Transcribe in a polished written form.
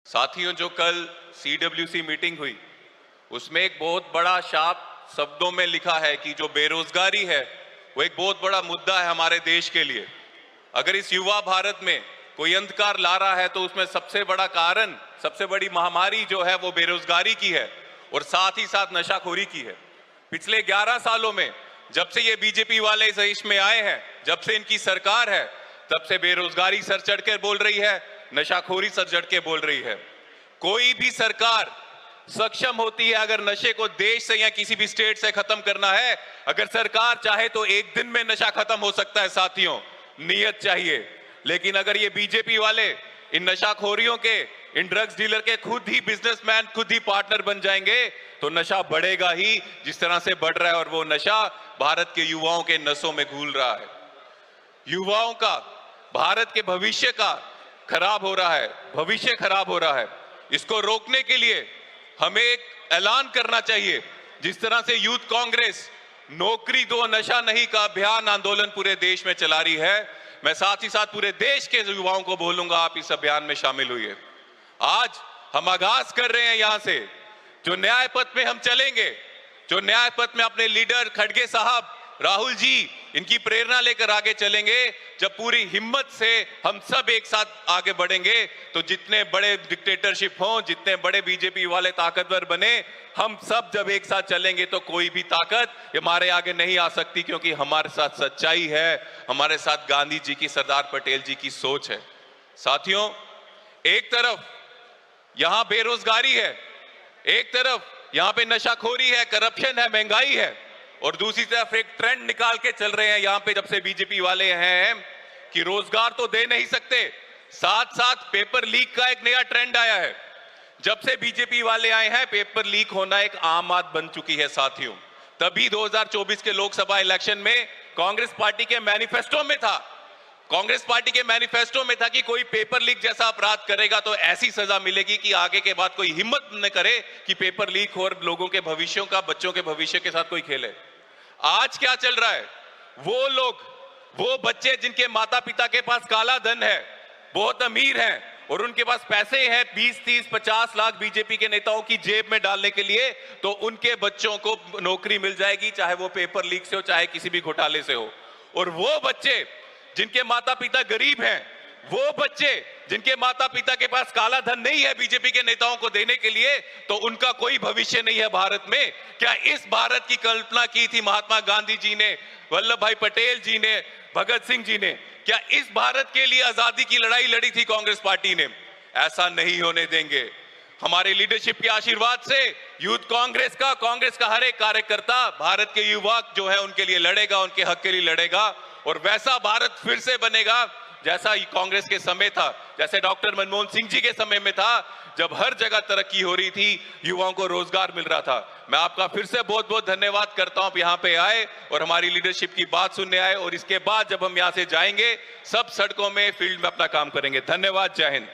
साथियों, जो कल CWC मीटिंग हुई उसमें एक बहुत बड़ा शाप शब्दों में लिखा है कि जो बेरोजगारी है वो एक बहुत बड़ा मुद्दा है हमारे देश के लिए। अगर इस युवा भारत में कोई अंधकार ला रहा है तो उसमें सबसे बड़ा कारण, सबसे बड़ी महामारी जो है वो बेरोजगारी की है और साथ ही साथ नशाखोरी की है। पिछले 11 सालों में जब से ये बीजेपी वाले इस देश में आए हैं, जब से इनकी सरकार है, तब से बेरोजगारी सर चढ़ के बोल रही है, नशाखोरी सर चढ़ के बोल रही है। कोई भी सरकार सक्षम होती है अगर नशे को देश से या किसी भी स्टेट से खत्म करना है, अगर सरकार चाहे तो एक दिन में नशा खत्म हो सकता है साथियों, नियत चाहिए। लेकिन अगर ये बीजेपी वाले इन नशाखोरियों के, इन ड्रग्स डीलर के खुद ही बिजनेसमैन, खुद ही पार्टनर बन जाएंगे तो नशा बढ़ेगा ही जिस तरह से बढ़ रहा है, और वो नशा भारत के युवाओं के नसों में घुल रहा है। युवाओं का, भारत के भविष्य का खराब हो रहा है, भविष्य खराब हो रहा है। इसको रोकने के लिए हमें एक ऐलान करना चाहिए। जिस तरह से यूथ कांग्रेस नौकरी दो नशा नहीं का अभियान आंदोलन पूरे देश में चला रही है, मैं साथ ही साथ पूरे देश के युवाओं को बोलूंगा, आप इस अभियान में शामिल हुइए। आज हम आगाज कर रहे हैं यहां से, जो न्याय पथ में हम चलेंगे, जो न्याय पथ में अपने लीडर खड़गे साहब, राहुल जी, इनकी प्रेरणा लेकर आगे चलेंगे। जब पूरी हिम्मत से हम सब एक साथ आगे बढ़ेंगे तो जितने बड़े डिक्टेटरशिप हों, जितने बड़े बीजेपी वाले ताकतवर बने, हम सब जब एक साथ चलेंगे तो कोई भी ताकत हमारे आगे नहीं आ सकती, क्योंकि हमारे साथ सच्चाई है, हमारे साथ गांधी जी की, सरदार पटेल जी की सोच है। साथियों, एक तरफ यहां बेरोजगारी है, एक तरफ यहां पे नशाखोरी है, करप्शन है, महंगाई है, और दूसरी तरफ एक ट्रेंड निकाल के चल रहे हैं यहां पे जब से बीजेपी वाले हैं कि रोजगार तो दे नहीं सकते, साथ साथ पेपर लीक का एक नया ट्रेंड आया है। जब से बीजेपी वाले आए हैं पेपर लीक होना एक आम बात बन चुकी है साथियों। तभी 2024 के लोकसभा इलेक्शन में कांग्रेस पार्टी के मैनिफेस्टो में था, कांग्रेस पार्टी के मैनिफेस्टो में था कि कोई पेपर लीक जैसा अपराध करेगा तो ऐसी सजा मिलेगी कि आगे के बाद कोई हिम्मत न करे कि पेपर लीक हो और लोगों के भविष्यों का, बच्चों के भविष्य के साथ कोई खेले। आज क्या चल रहा है, वो लोग, वो बच्चे जिनके माता पिता के पास काला धन है, बहुत अमीर हैं और उनके पास पैसे हैं 20, 30, 50 लाख बीजेपी के नेताओं की जेब में डालने के लिए, तो उनके बच्चों को नौकरी मिल जाएगी, चाहे वो पेपर लीक से हो, चाहे किसी भी घोटाले से हो। और वो बच्चे जिनके माता पिता गरीब हैं, वो बच्चे जिनके माता पिता के पास काला धन नहीं है बीजेपी के नेताओं को देने के लिए, तो उनका कोई भविष्य नहीं है भारत में। क्या इस भारत की कल्पना की थी महात्मा गांधी जी ने, वल्लभ भाई पटेल जी ने, भगत सिंह जी ने? क्या इस भारत के लिए आजादी की लड़ाई लड़ी थी कांग्रेस पार्टी ने? ऐसा नहीं होने देंगे। हमारे लीडरशिप के आशीर्वाद से यूथ कांग्रेस का हर एक कार्यकर्ता भारत के युवा जो है उनके लिए लड़ेगा, उनके हक के लिए लड़ेगा, और वैसा भारत फिर से बनेगा जैसा कांग्रेस के समय था, जैसे डॉक्टर मनमोहन सिंह जी के समय में था, जब हर जगह तरक्की हो रही थी, युवाओं को रोजगार मिल रहा था। मैं आपका फिर से बहुत बहुत धन्यवाद करता हूं, आप यहां पे आए और हमारी लीडरशिप की बात सुनने आए, और इसके बाद जब हम यहां से जाएंगे सब सड़कों में, फील्ड में अपना काम करेंगे। धन्यवाद, जय हिंद।